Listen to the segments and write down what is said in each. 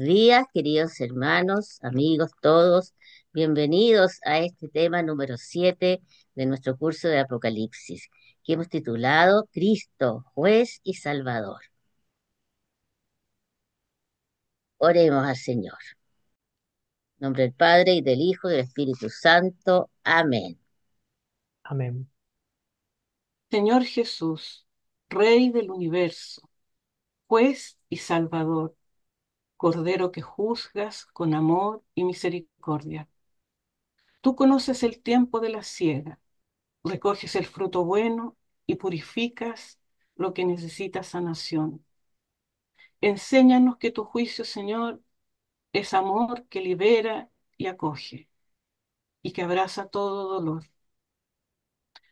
días, queridos hermanos, amigos, todos. Bienvenidos a este tema número 7 de nuestro curso de Apocalipsis, que hemos titulado Cristo, Juez y Salvador. Oremos al Señor. En nombre del Padre y del Hijo y del Espíritu Santo. Amén. Amén. Señor Jesús, Rey del universo, juez y salvador, Cordero que juzgas con amor y misericordia. Tú conoces el tiempo de la siega, recoges el fruto bueno y purificas lo que necesita sanación. Enséñanos que tu juicio, Señor, es amor que libera y acoge y que abraza todo dolor.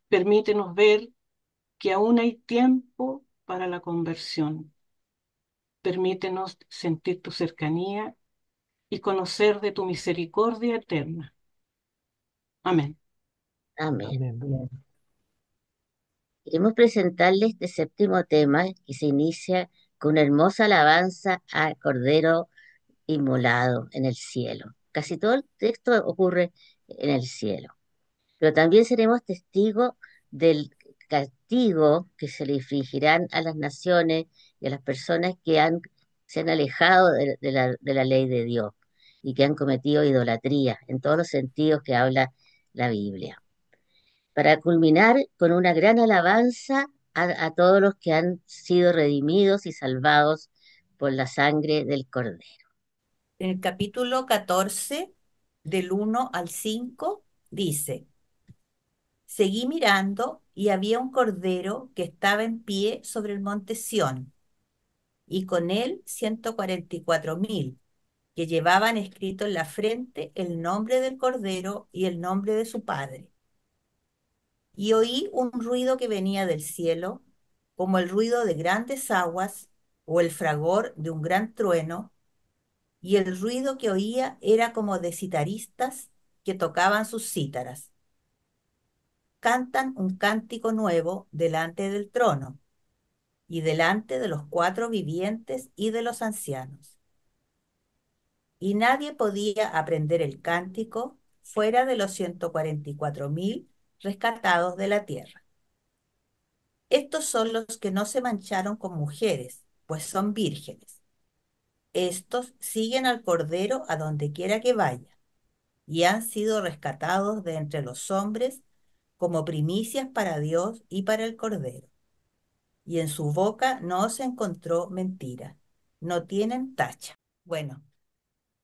Permítenos ver que aún hay tiempo para la conversión. Permítenos sentir tu cercanía y conocer de tu misericordia eterna. Amén. Amén. Amén. Queremos presentarles este séptimo tema que se inicia con una hermosa alabanza al Cordero inmolado en el cielo. Casi todo el texto ocurre en el cielo, pero también seremos testigos del castigo que se le infligirán a las naciones y a las personas que se han alejado de la ley de Dios y que han cometido idolatría en todos los sentidos que habla la Biblia. Para culminar con una gran alabanza a todos los que han sido redimidos y salvados por la sangre del Cordero. En el capítulo 14, del 1 al 5, dice, seguí mirando y había un cordero que estaba en pie sobre el monte Sión, y con él 144.000, que llevaban escrito en la frente el nombre del cordero y el nombre de su padre. Y oí un ruido que venía del cielo, como el ruido de grandes aguas o el fragor de un gran trueno, y el ruido que oía era como de citaristas que tocaban sus cítaras. Cantan un cántico nuevo delante del trono y delante de los cuatro vivientes y de los ancianos. Y nadie podía aprender el cántico fuera de los 144.000 rescatados de la tierra. Estos son los que no se mancharon con mujeres, pues son vírgenes. Estos siguen al Cordero a donde quiera que vaya, y han sido rescatados de entre los hombres como primicias para Dios y para el Cordero. Y en su boca no se encontró mentira, no tienen tacha. Bueno,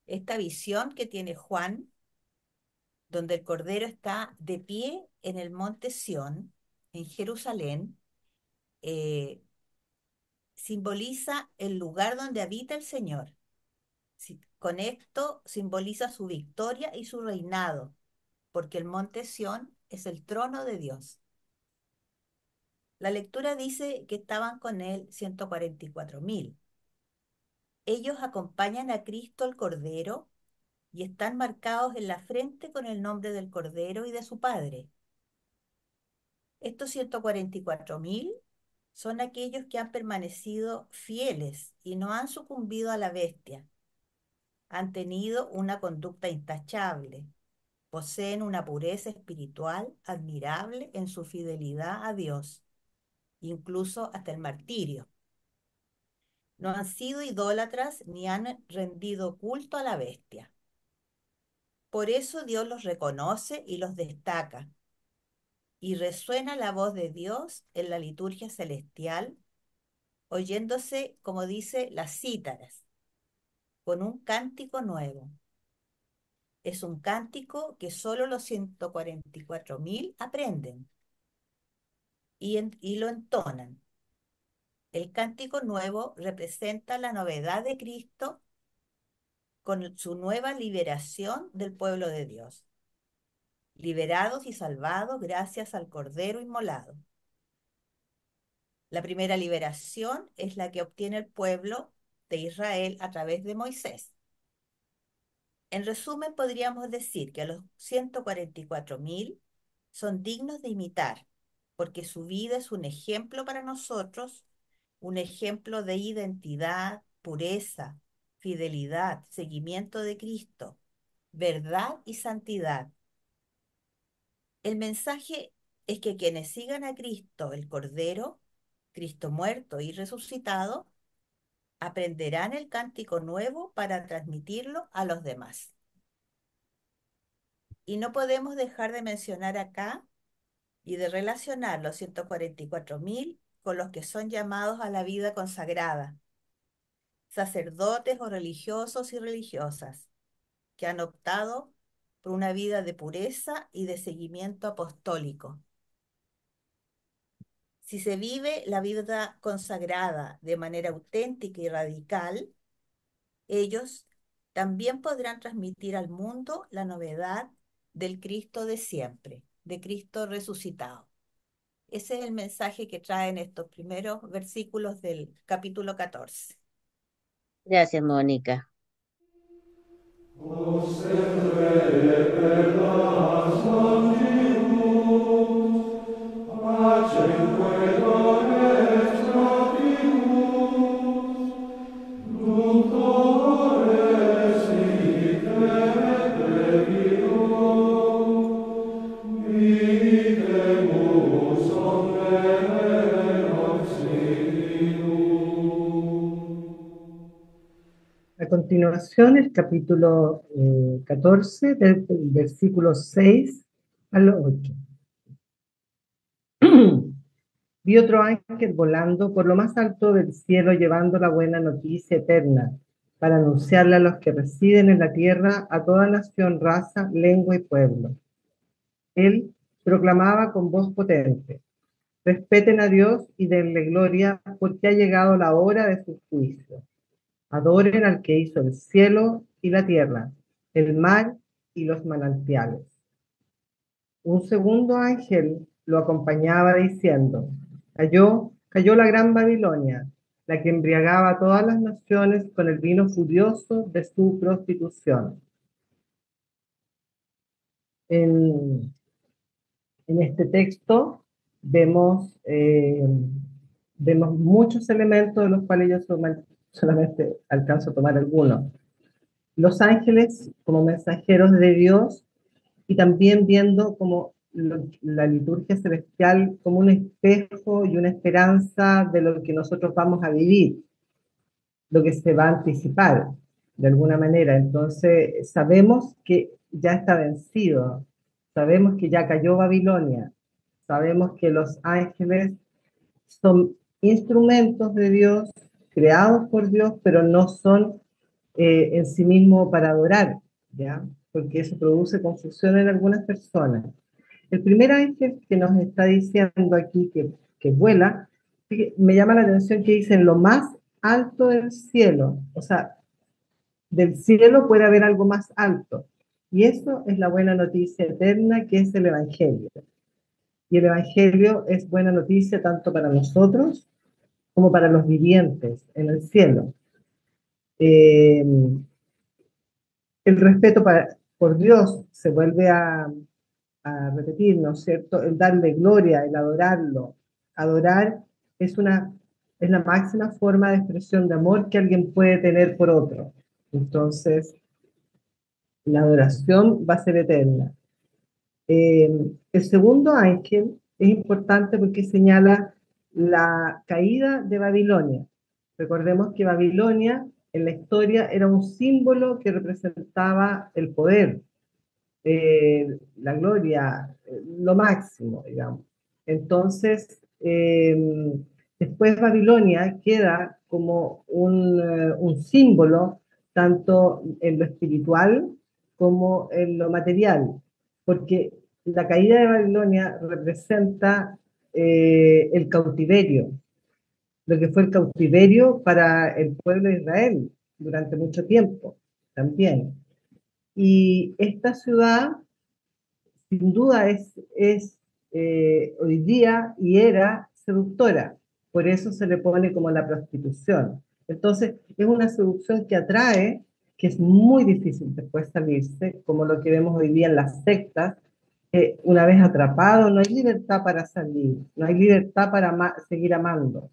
esta visión que tiene Juan, donde el Cordero está de pie en el monte Sión, en Jerusalén, eh, simboliza el lugar donde habita el Señor. Con esto simboliza su victoria y su reinado, porque el monte Sión es el trono de Dios. La lectura dice que estaban con él 144.000. Ellos acompañan a Cristo el Cordero y están marcados en la frente con el nombre del Cordero y de su Padre. Estos 144.000 son aquellos que han permanecido fieles y no han sucumbido a la bestia. Han tenido una conducta intachable, poseen una pureza espiritual admirable en su fidelidad a Dios, incluso hasta el martirio. No han sido idólatras ni han rendido culto a la bestia. Por eso Dios los reconoce y los destaca, y resuena la voz de Dios en la liturgia celestial, oyéndose, como dice, las cítaras, con un cántico nuevo. Es un cántico que solo los 144.000 aprenden y lo entonan. El cántico nuevo representa la novedad de Cristo con su nueva liberación del pueblo de Dios, liberados y salvados gracias al Cordero inmolado. La primera liberación es la que obtiene el pueblo de Israel a través de Moisés. En resumen, podríamos decir que los 144.000 son dignos de imitar, porque su vida es un ejemplo para nosotros, un ejemplo de identidad, pureza, fidelidad, seguimiento de Cristo, verdad y santidad. El mensaje es que quienes sigan a Cristo, el Cordero, Cristo muerto y resucitado, aprenderán el cántico nuevo para transmitirlo a los demás. Y no podemos dejar de mencionar acá y de relacionar los 144.000 con los que son llamados a la vida consagrada, sacerdotes o religiosos y religiosas, que han optado por una vida de pureza y de seguimiento apostólico. Si se vive la vida consagrada de manera auténtica y radical, ellos también podrán transmitir al mundo la novedad del Cristo de siempre, de Cristo resucitado. Ese es el mensaje que traen estos primeros versículos del capítulo 14. Gracias, Mónica. A continuación, el capítulo 14, del versículo 6 al 8. Vi otro ángel volando por lo más alto del cielo, llevando la buena noticia eterna, para anunciarla a los que residen en la tierra, a toda nación, raza, lengua y pueblo. Él proclamaba con voz potente: respeten a Dios y denle gloria, porque ha llegado la hora de su juicio. Adoren al que hizo el cielo y la tierra, el mar y los manantiales. Un segundo ángel lo acompañaba diciendo: cayó la gran Babilonia, la que embriagaba a todas las naciones con el vino furioso de su prostitución. En este texto vemos muchos elementos, de los cuales yo solamente alcanzo a tomar algunos. Los ángeles como mensajeros de Dios, y también viendo como la liturgia celestial como un espejo y una esperanza de lo que nosotros vamos a vivir, lo que se va a anticipar de alguna manera. Entonces sabemos que ya está vencido, sabemos que ya cayó Babilonia, sabemos que los ángeles son instrumentos de Dios, creados por Dios, pero no son en sí mismo para adorar, ¿ya? Porque eso produce confusión en algunas personas. El primer ángel que nos está diciendo aquí que vuela, me llama la atención que dice en lo más alto del cielo, o sea, del cielo puede haber algo más alto, y eso es la buena noticia eterna que es el Evangelio. Y el Evangelio es buena noticia tanto para nosotros como para los vivientes en el cielo. El respeto por Dios se vuelve a repetir, ¿no es cierto? El darle gloria, el adorarlo. Adorar es la máxima forma de expresión de amor que alguien puede tener por otro. Entonces, la adoración va a ser eterna. El segundo ángel es importante porque señala la caída de Babilonia. Recordemos que Babilonia en la historia era un símbolo que representaba el poder, la gloria, lo máximo, digamos. Entonces, después Babilonia queda como un símbolo tanto en lo espiritual como en lo material, porque la caída de Babilonia representa el cautiverio, lo que fue el cautiverio para el pueblo de Israel durante mucho tiempo también. Y esta ciudad, sin duda, es hoy día y era seductora, por eso se le pone como la prostitución. Entonces, es una seducción que atrae, que es muy difícil después salirse, como lo que vemos hoy día en las sectas. Una vez atrapado, no hay libertad para salir, no hay libertad para seguir amando.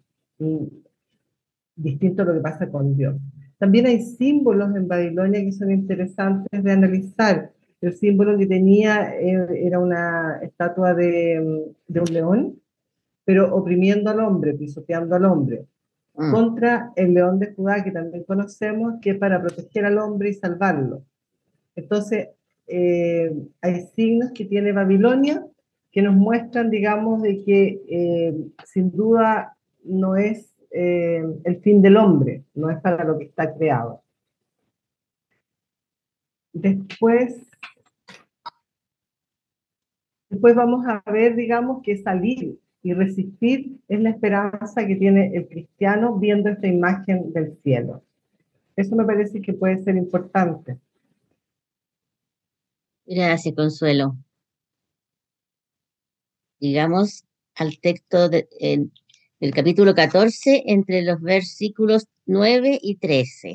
Distinto a lo que pasa con Dios. También hay símbolos en Babilonia que son interesantes de analizar. El símbolo que tenía era una estatua de un león, pero oprimiendo al hombre, pisoteando al hombre, Mm. contra el león de Judá, que también conocemos, que es para proteger al hombre y salvarlo. Entonces, hay signos que tiene Babilonia que nos muestran, digamos, de que sin duda no es el fin del hombre, no es para lo que está creado. Después vamos a ver, digamos, que salir y resistir es la esperanza que tiene el cristiano viendo esta imagen del cielo. Eso me parece que puede ser importante. Gracias, Consuelo. Llegamos al texto del capítulo 14 entre los versículos 9 y 13.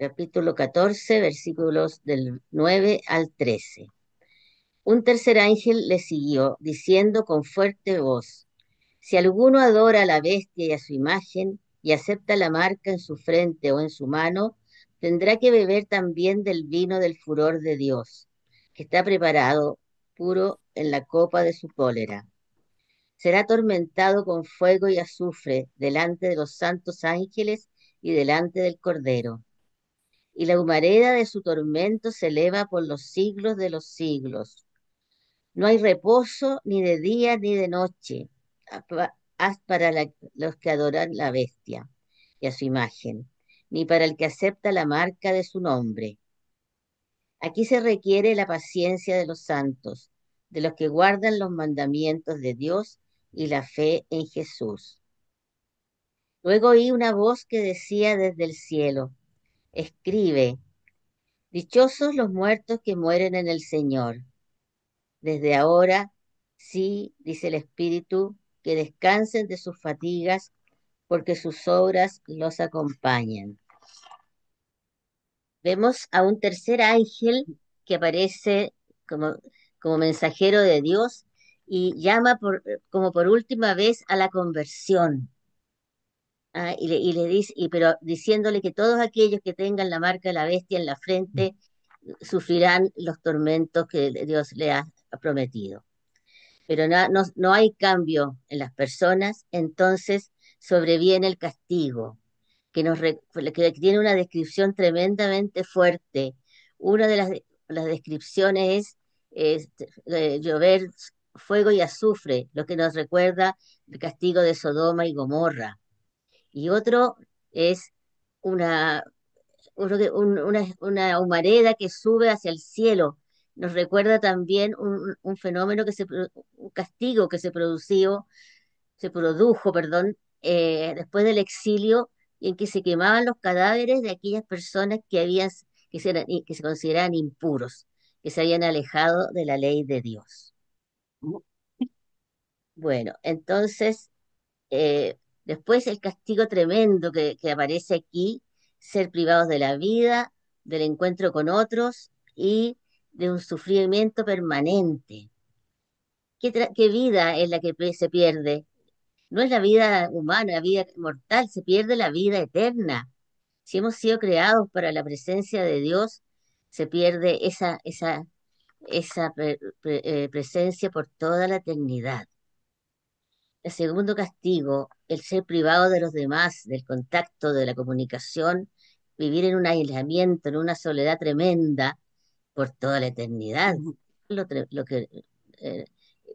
Capítulo 14, versículos del 9 al 13. Un tercer ángel le siguió, diciendo con fuerte voz: Si alguno adora a la bestia y a su imagen, y acepta la marca en su frente o en su mano, tendrá que beber también del vino del furor de Dios, que está preparado puro en la copa de su cólera. Será atormentado con fuego y azufre delante de los santos ángeles y delante del Cordero. Y la humareda de su tormento se eleva por los siglos de los siglos. No hay reposo ni de día ni de noche para los que adoran la bestia y a su imagen, ni para el que acepta la marca de su nombre. Aquí se requiere la paciencia de los santos, de los que guardan los mandamientos de Dios y la fe en Jesús. Luego oí una voz que decía desde el cielo: Escribe, dichosos los muertos que mueren en el Señor. Desde ahora, sí, dice el Espíritu, que descansen de sus fatigas, porque sus obras los acompañan. Vemos a un tercer ángel que aparece como, como mensajero de Dios y llama como por última vez a la conversión. Y le dice, pero diciéndole que todos aquellos que tengan la marca de la bestia en la frente sufrirán los tormentos que Dios le ha prometido. Pero no hay cambio en las personas, entonces sobreviene el castigo, que tiene una descripción tremendamente fuerte. Una de las descripciones es llover fuego y azufre, lo que nos recuerda el castigo de Sodoma y Gomorra. Y otro es una, una humareda que sube hacia el cielo. Nos recuerda también un fenómeno un castigo que se produjo, perdón, después del exilio, en que se quemaban los cadáveres de aquellas personas que se consideraban impuros, que se habían alejado de la ley de Dios. Bueno, entonces, después el castigo tremendo que aparece aquí, ser privados de la vida, del encuentro con otros y de un sufrimiento permanente. ¿Qué vida es la que se pierde? No es la vida humana, la vida mortal, se pierde la vida eterna. Si hemos sido creados para la presencia de Dios, se pierde esa presencia por toda la eternidad. El segundo castigo, el ser privado de los demás, del contacto, de la comunicación, vivir en un aislamiento, en una soledad tremenda por toda la eternidad. Lo que eh,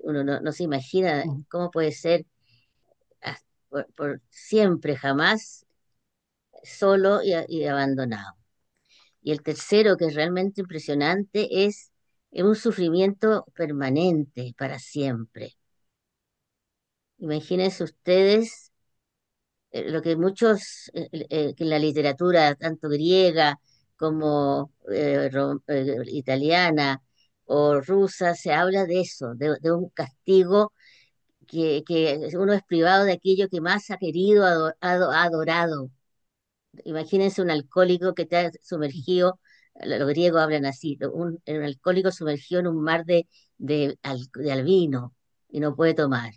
uno no se imagina cómo puede ser por siempre, jamás, solo y abandonado. Y el tercero, que es realmente impresionante, es es un sufrimiento permanente para siempre. Imagínense ustedes lo que muchos, que en la literatura, tanto griega como italiana o rusa, se habla de eso, de un castigo que uno es privado de aquello que más ha querido, ha adorado. Imagínense un alcohólico que te ha sumergido, los griegos hablan así, un alcohólico sumergido en un mar de albino y no puede tomar.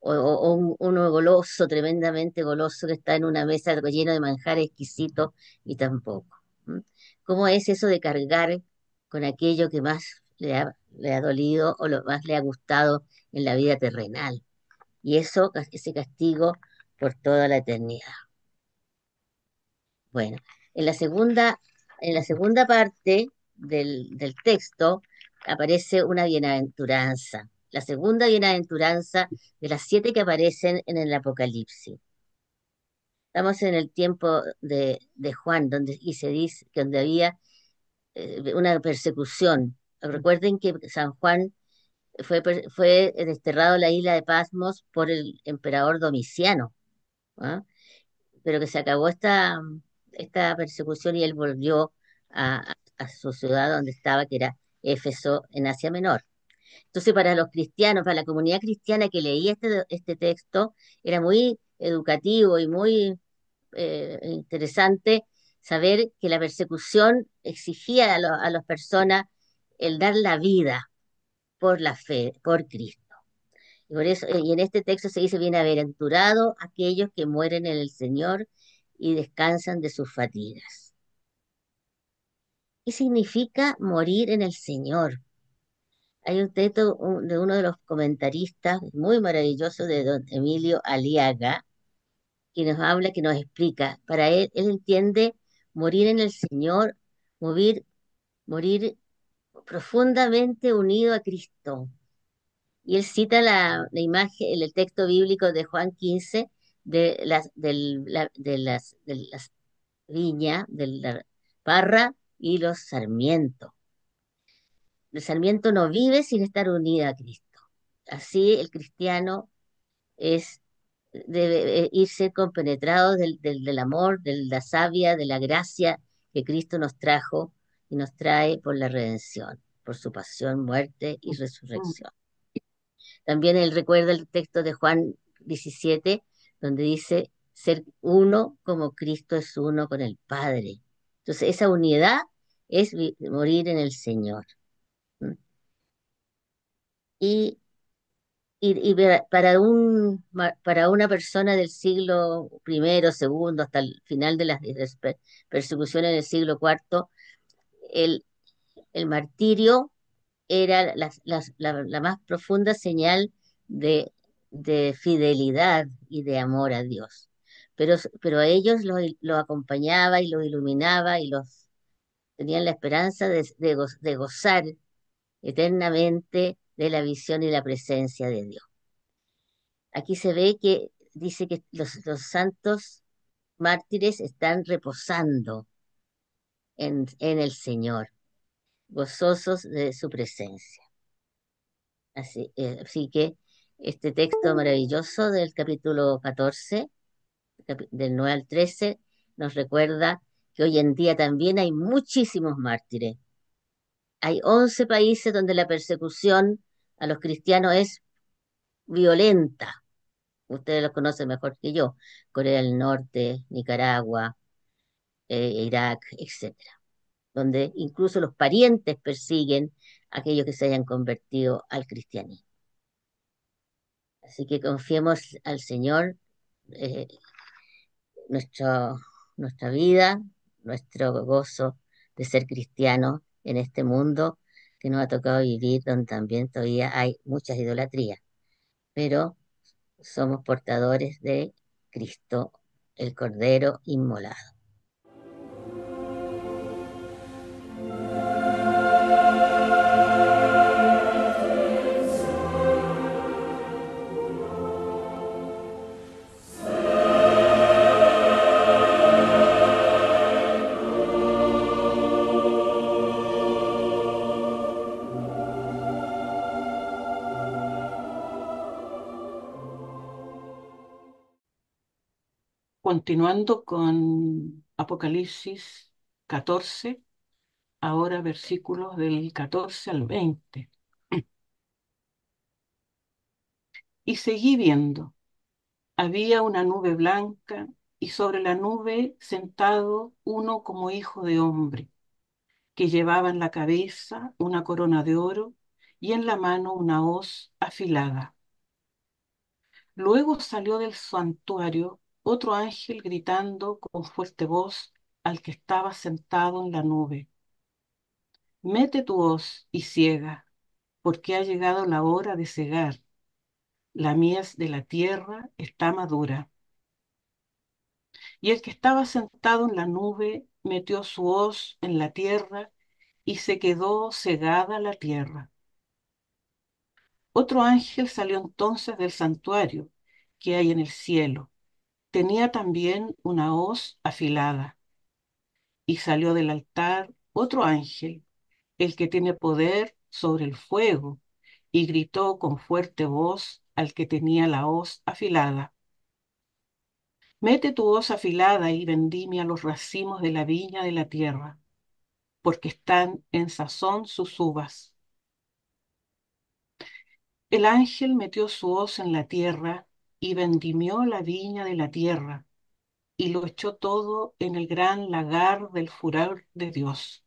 O uno goloso, tremendamente goloso, que está en una mesa llena de manjar exquisito y tampoco. ¿M? ¿Cómo es eso de cargar con aquello que más le ha dolido o lo más le ha gustado en la vida terrenal? Y eso, ese castigo por toda la eternidad. Bueno, en la segunda parte del texto aparece una bienaventuranza, la segunda bienaventuranza de las 7 que aparecen en el Apocalipsis. Estamos en el tiempo de Juan, y se dice que donde había una persecución. Recuerden que San Juan fue desterrado a la isla de Patmos por el emperador Domiciano, ¿ah? Pero que se acabó esta persecución y él volvió a su ciudad donde estaba, que era Éfeso, en Asia Menor. Entonces, para los cristianos, para la comunidad cristiana que leía este texto, era muy educativo y muy interesante saber que la persecución exigía a las personas el dar la vida por la fe, por Cristo. Y por eso, y en este texto se dice, bienaventurados aquellos que mueren en el Señor y descansan de sus fatigas. ¿Qué significa morir en el Señor? Hay un texto de uno de los comentaristas muy maravilloso de don Emilio Aliaga, que nos habla, que nos explica. Para él entiende morir en el Señor, morir profundamente unido a Cristo. Y él cita la imagen, el texto bíblico de Juan 15 de las viñas, de la parra y los sarmientos. El sarmiento no vive sin estar unido a Cristo. Así el cristiano debe irse compenetrado del amor, de la savia, de la gracia que Cristo nos trajo y nos trae por la redención, por su pasión, muerte y resurrección. También él recuerda el texto de Juan 17, donde dice ser uno como Cristo es uno con el Padre. Entonces, esa unidad es morir en el Señor. ¿Mm? Y, para una persona del siglo I, segundo, hasta el final de las persecuciones del siglo IV, el, el martirio era la más profunda señal de fidelidad y de amor a Dios. Pero a ellos los acompañaba y los iluminaba y los tenían la esperanza de gozar eternamente de la visión y la presencia de Dios. Aquí se ve que dice que los santos mártires están reposando en el Señor, gozosos de su presencia. Así que este texto maravilloso del capítulo 14, del 9 al 13, nos recuerda que hoy en día también hay muchísimos mártires. Hay 11 países donde la persecución a los cristianos es violenta. Ustedes los conocen mejor que yo. Corea del Norte, Nicaragua, Irak, etcétera, donde incluso los parientes persiguen a aquellos que se hayan convertido al cristianismo. Así que confiemos al Señor eh, nuestro, nuestra vida, nuestro gozo de ser cristianos en este mundo que nos ha tocado vivir, donde también todavía hay muchas idolatrías, pero somos portadores de Cristo, el Cordero inmolado. Continuando con Apocalipsis 14, ahora versículos del 14 al 20. Y seguí viendo. Había una nube blanca y sobre la nube sentado uno como hijo de hombre, que llevaba en la cabeza una corona de oro y en la mano una hoz afilada. Luego salió del santuario otro ángel gritando con fuerte voz al que estaba sentado en la nube: Mete tu hoz y ciega, porque ha llegado la hora de cegar. La mies de la tierra está madura. Y el que estaba sentado en la nube metió su hoz en la tierra y se quedó cegada la tierra. Otro ángel salió entonces del santuario que hay en el cielo. Tenía también una hoz afilada. Y salió del altar otro ángel, el que tiene poder sobre el fuego, y gritó con fuerte voz al que tenía la hoz afilada: Mete tu hoz afilada y vendimia los racimos de la viña de la tierra, porque están en sazón sus uvas. El ángel metió su hoz en la tierra y vendimió la viña de la tierra, y lo echó todo en el gran lagar del furor de Dios.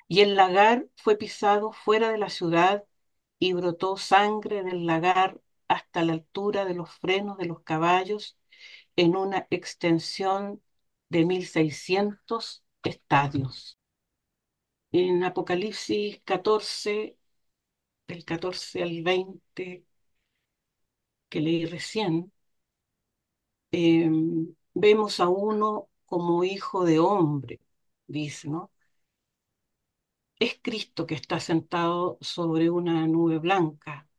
Y el lagar fue pisado fuera de la ciudad, y brotó sangre del lagar hasta la altura de los frenos de los caballos, en una extensión de 1.600 estadios. En Apocalipsis 14, del 14 al 20, que leí recién, vemos a uno como hijo de hombre, dice, ¿no? Es Cristo que está sentado sobre una nube blanca.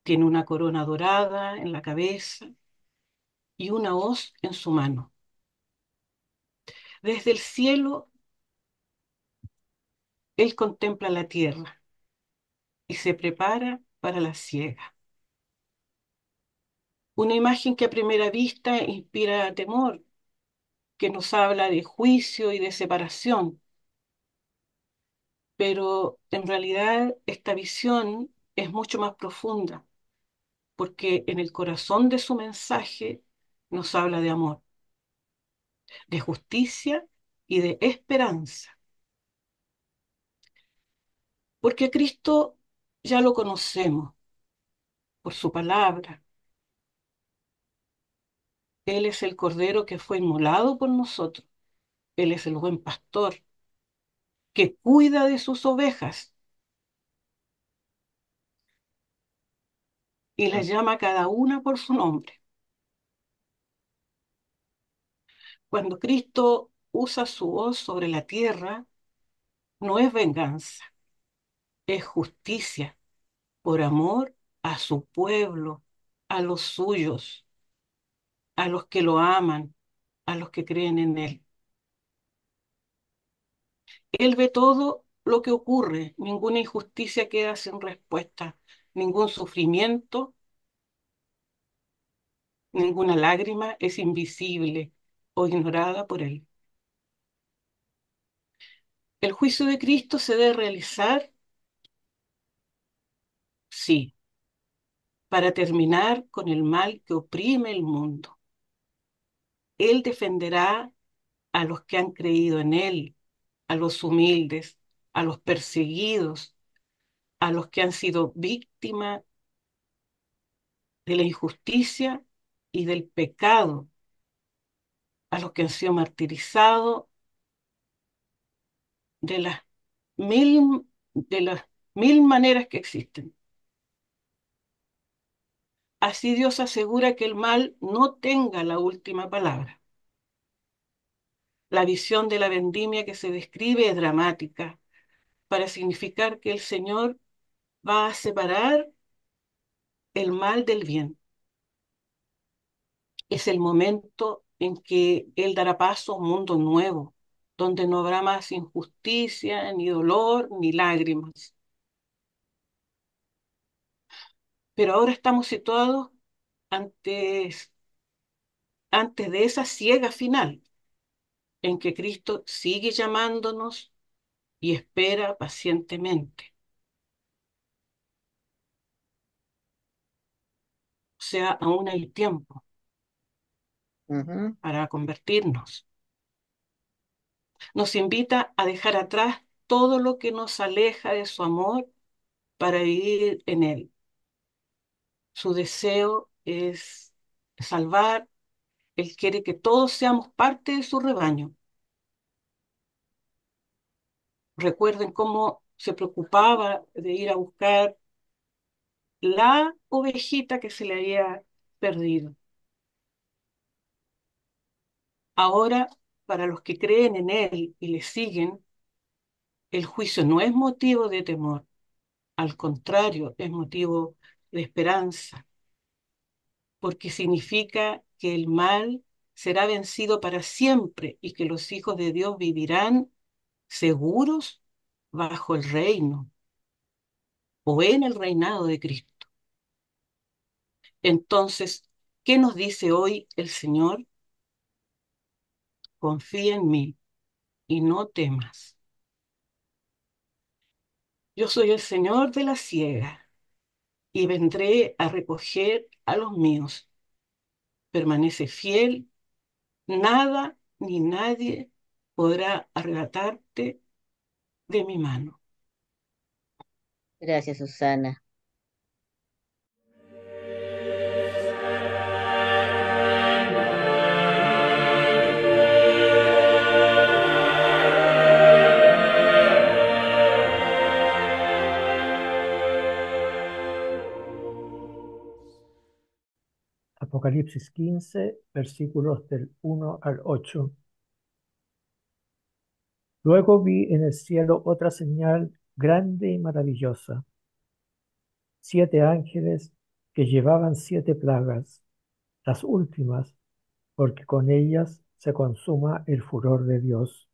Tiene una corona dorada en la cabeza y una hoz en su mano. Desde el cielo, él contempla la tierra y se prepara para la siega. Una imagen que a primera vista inspira temor, que nos habla de juicio y de separación, pero en realidad esta visión es mucho más profunda, porque en el corazón de su mensaje nos habla de amor, de justicia y de esperanza. Porque a Cristo ya lo conocemos por su palabra. Él es el Cordero que fue inmolado por nosotros. Él es el buen pastor que cuida de sus ovejas y las llama a cada una por su nombre. Cuando Cristo usa su voz sobre la tierra, no es venganza, es justicia por amor a su pueblo, a los suyos, a los que lo aman, a los que creen en Él. Él ve todo lo que ocurre, ninguna injusticia queda sin respuesta, ningún sufrimiento, ninguna lágrima es invisible o ignorada por Él. El juicio de Cristo se debe realizar, sí, para terminar con el mal que oprime el mundo. Él defenderá a los que han creído en Él, a los humildes, a los perseguidos, a los que han sido víctimas de la injusticia y del pecado, a los que han sido martirizados de de las mil maneras que existen. Así Dios asegura que el mal no tenga la última palabra. La visión de la vendimia que se describe es dramática, para significar que el Señor va a separar el mal del bien. Es el momento en que Él dará paso a un mundo nuevo, donde no habrá más injusticia, ni dolor, ni lágrimas. Pero ahora estamos situados antes, antes de esa ciega final en que Cristo sigue llamándonos y espera pacientemente. O sea, aún hay tiempo Ujú. para convertirnos. Nos invita a dejar atrás todo lo que nos aleja de su amor para vivir en él. Su deseo es salvar. Él quiere que todos seamos parte de su rebaño. Recuerden cómo se preocupaba de ir a buscar la ovejita que se le había perdido. Ahora, para los que creen en Él y le siguen, el juicio no es motivo de temor, al contrario, es motivo de esperanza, porque significa que el mal será vencido para siempre y que los hijos de Dios vivirán seguros bajo el reino o en el reinado de Cristo. Entonces, ¿qué nos dice hoy el Señor? Confía en mí y no temas. Yo soy el Señor de la siega y vendré a recoger a los míos. Permanece fiel, nada ni nadie podrá arrebatarte de mi mano. Gracias, Susana. Apocalipsis 15, versículos del 1 al 8. Luego vi en el cielo otra señal grande y maravillosa: 7 ángeles que llevaban 7 plagas, las últimas, porque con ellas se consuma el furor de Dios.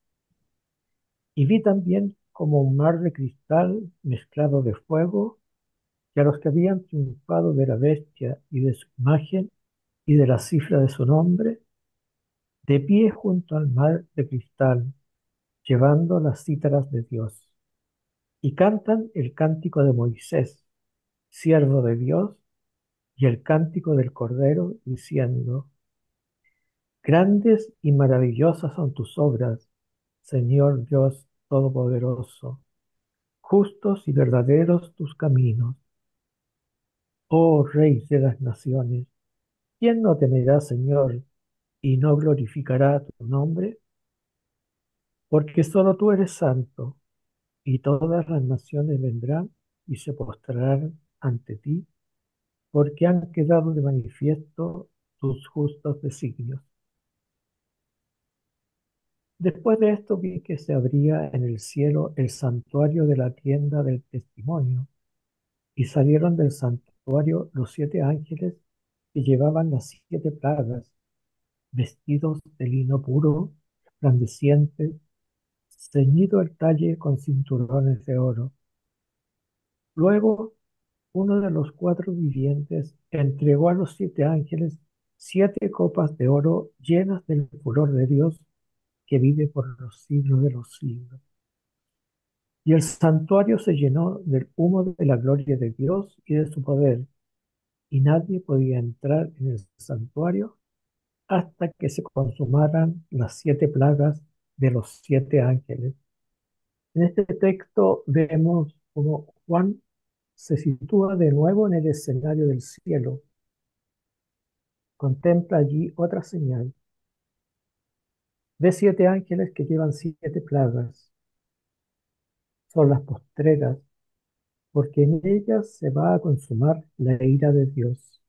Y vi también como un mar de cristal mezclado de fuego, que a los que habían triunfado de la bestia y de su imagen y de la cifra de su nombre, de pie junto al mar de cristal, llevando las cítaras de Dios, y cantan el cántico de Moisés, siervo de Dios, y el cántico del Cordero, diciendo: Grandes y maravillosas son tus obras, Señor Dios Todopoderoso. Justos y verdaderos tus caminos, oh Rey de las naciones. ¿Quién no temerá, Señor, y no glorificará tu nombre? Porque solo tú eres santo, y todas las naciones vendrán y se postrarán ante ti, porque han quedado de manifiesto tus justos designios. Después de esto vi que se abría en el cielo el santuario de la tienda del testimonio, y salieron del santuario los 7 ángeles que llevaban las 7 plagas, vestidos de lino puro, resplandeciente, ceñido el talle con cinturones de oro. Luego uno de los 4 vivientes entregó a los 7 ángeles 7 copas de oro llenas del furor de Dios, que vive por los siglos de los siglos. Y el santuario se llenó del humo de la gloria de Dios y de su poder, y nadie podía entrar en el santuario hasta que se consumaran las 7 plagas de los 7 ángeles. En este texto vemos cómo Juan se sitúa de nuevo en el escenario del cielo. Contempla allí otra señal. Ve 7 ángeles que llevan 7 plagas. Son las postreras, porque en ellas se va a consumar la ira de Dios.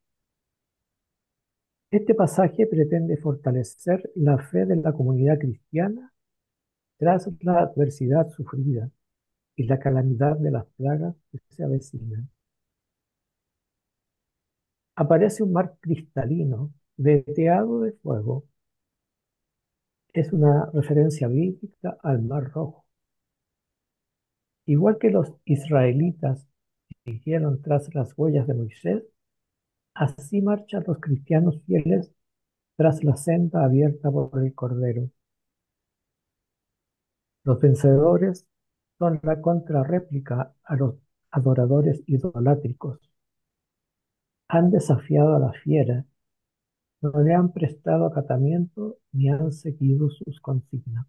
Este pasaje pretende fortalecer la fe de la comunidad cristiana tras la adversidad sufrida y la calamidad de las plagas que se avecinan. Aparece un mar cristalino, veteado de fuego. Es una referencia bíblica al Mar Rojo. Igual que los israelitas siguieron tras las huellas de Moisés, Así marchan los cristianos fieles tras la senda abierta por el Cordero. Los vencedores son la contrarréplica a los adoradores idolátricos. Han desafiado a la fiera, no le han prestado acatamiento ni han seguido sus consignas.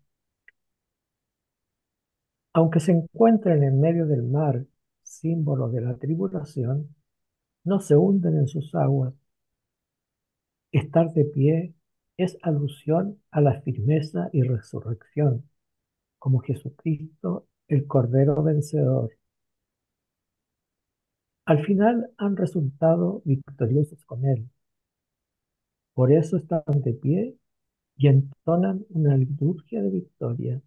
Aunque se encuentren en medio del mar, símbolo de la tribulación, no se hunden en sus aguas. Estar de pie es alusión a la firmeza y resurrección, como Jesucristo, el Cordero vencedor. Al final han resultado victoriosos con Él. Por eso están de pie y entonan una liturgia de victoria.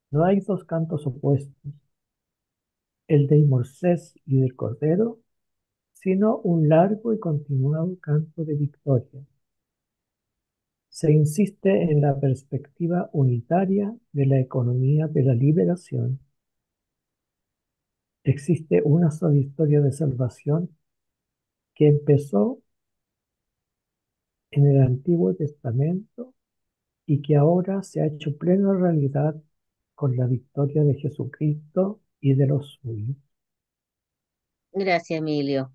No hay dos cantos opuestos, el de Moisés y del Cordero, sino un largo y continuado canto de victoria. Se insiste en la perspectiva unitaria de la economía de la liberación. Existe una sola historia de salvación que empezó en el Antiguo Testamento y que ahora se ha hecho plena realidad con la victoria de Jesucristo y de los suyos. Gracias, Emilio.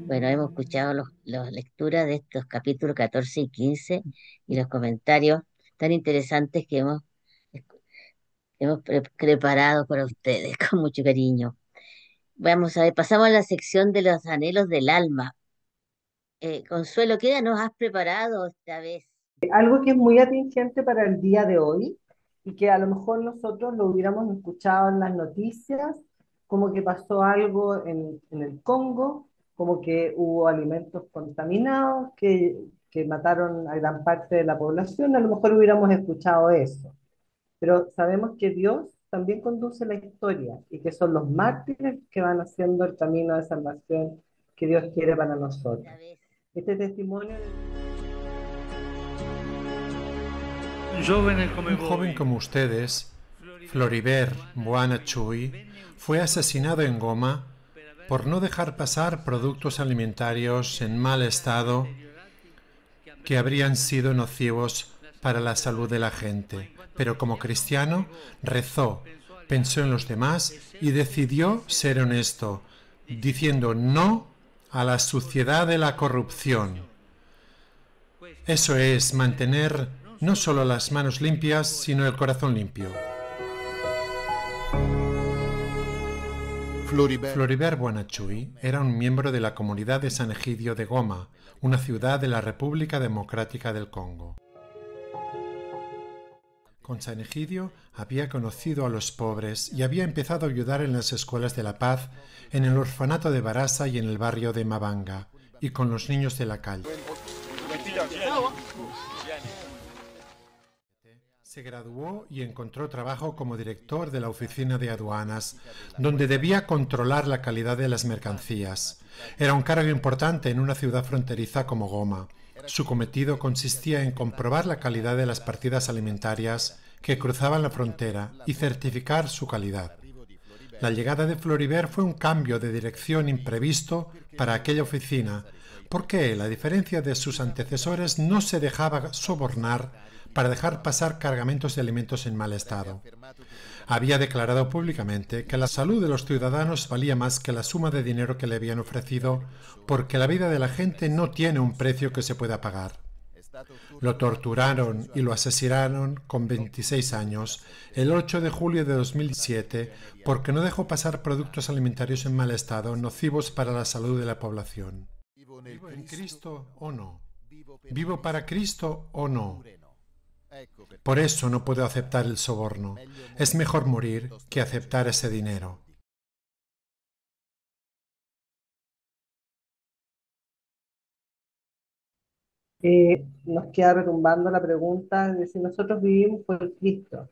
Bueno, hemos escuchado las lecturas de estos capítulos 14 y 15 y los comentarios tan interesantes que hemos preparado para ustedes con mucho cariño. Vamos a ver, pasamos a la sección de los anhelos del alma. Consuelo, ¿qué nos has preparado esta vez? Algo que es muy atingente para el día de hoy y que a lo mejor nosotros lo hubiéramos escuchado en las noticias, como que pasó algo en el Congo, como que hubo alimentos contaminados que mataron a gran parte de la población, a lo mejor hubiéramos escuchado eso. Pero sabemos que Dios también conduce la historia y que son los mártires que van haciendo el camino de salvación que Dios quiere para nosotros. Esta vez. Este testimonio Un joven como ustedes, Floribert Boanachui, fue asesinado en Goma por no dejar pasar productos alimentarios en mal estado que habrían sido nocivos para la salud de la gente. Pero como cristiano, rezó, pensó en los demás y decidió ser honesto, diciendo no a la suciedad de la corrupción. Eso es mantener no solo las manos limpias, sino el corazón limpio. Floribert Boanachui era un miembro de la comunidad de San Egidio de Goma, una ciudad de la República Democrática del Congo. Con San Egidio había conocido a los pobres y había empezado a ayudar en las escuelas de la paz, en el orfanato de Barasa y en el barrio de Mabanga, y con los niños de la calle. Se graduó y encontró trabajo como director de la oficina de aduanas, donde debía controlar la calidad de las mercancías. Era un cargo importante en una ciudad fronteriza como Goma. Su cometido consistía en comprobar la calidad de las partidas alimentarias que cruzaban la frontera y certificar su calidad. La llegada de Floribert fue un cambio de dirección imprevisto para aquella oficina, porque él, a diferencia de sus antecesores, no se dejaba sobornar para dejar pasar cargamentos de alimentos en mal estado. Había declarado públicamente que la salud de los ciudadanos valía más que la suma de dinero que le habían ofrecido, porque la vida de la gente no tiene un precio que se pueda pagar. Lo torturaron y lo asesinaron con 26 años, el 8 de julio de 2007, porque no dejó pasar productos alimentarios en mal estado, nocivos para la salud de la población. ¿Vivo en Cristo o no? ¿Vivo para Cristo o no? Por eso no puedo aceptar el soborno. Es mejor morir que aceptar ese dinero. nos queda retumbando la pregunta de si nosotros vivimos por Cristo,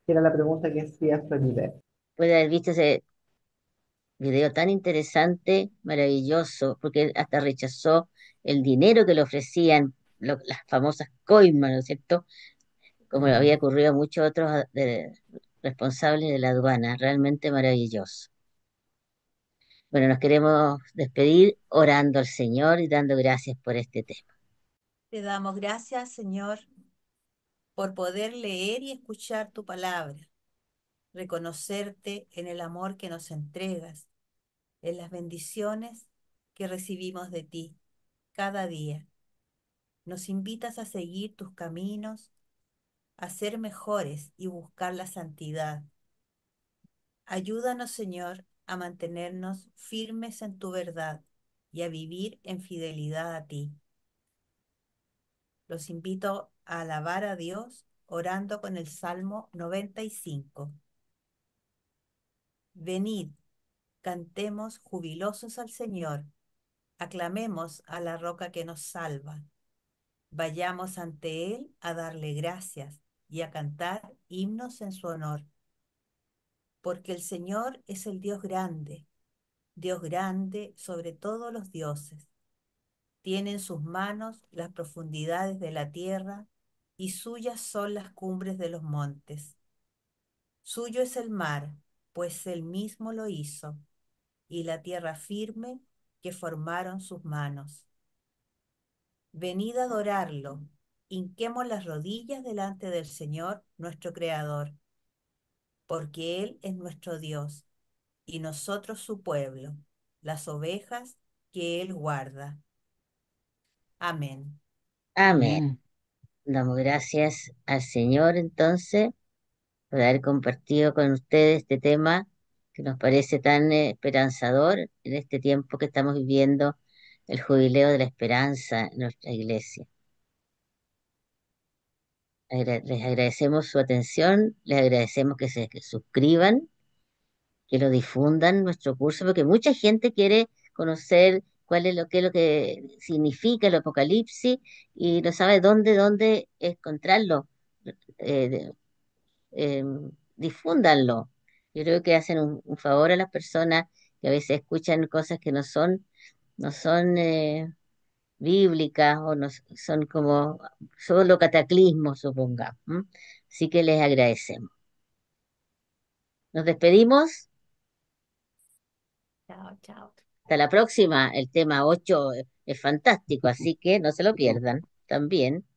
que era la pregunta que hacía Floribert. puede haber visto ese video tan interesante, maravilloso, porque él hasta rechazó el dinero que le ofrecían las famosas coimas, ¿no es cierto? Como le había ocurrido a muchos otros responsables de la aduana, realmente maravilloso. Bueno, nos queremos despedir orando al Señor y dando gracias por este tema. Te damos gracias, Señor, por poder leer y escuchar tu palabra, reconocerte en el amor que nos entregas, en las bendiciones que recibimos de ti cada día. Nos invitas a seguir tus caminos, a ser mejores y buscar la santidad. Ayúdanos, Señor, a mantenernos firmes en tu verdad y a vivir en fidelidad a ti. Los invito a alabar a Dios orando con el Salmo 95. Venid, cantemos jubilosos al Señor, aclamemos a la roca que nos salva. Vayamos ante Él a darle gracias y a cantar himnos en su honor. Porque el Señor es el Dios grande sobre todos los dioses. Tiene en sus manos las profundidades de la tierra y suyas son las cumbres de los montes. Suyo es el mar, pues él mismo lo hizo, y la tierra firme que formaron sus manos. Venid a adorarlo, hinquemos las rodillas delante del Señor, nuestro Creador, porque Él es nuestro Dios, y nosotros su pueblo, las ovejas que Él guarda. Amén. Amén. Amén. Damos gracias al Señor entonces por haber compartido con ustedes este tema que nos parece tan esperanzador en este tiempo que estamos viviendo el jubileo de la esperanza en nuestra iglesia. Les agradecemos su atención, les agradecemos que suscriban, que lo difundan nuestro curso, porque mucha gente quiere conocer qué es lo que significa el Apocalipsis y no sabe dónde encontrarlo. Eh, eh, Difúndanlo. Yo creo que hacen un favor a las personas que a veces escuchan cosas que no son bíblicas o no son como solo cataclismos, supongamos. ¿M? Así que les agradecemos. Nos despedimos. Chao, chao. Hasta la próxima. El tema 8 es fantástico, así que no se lo pierdan también.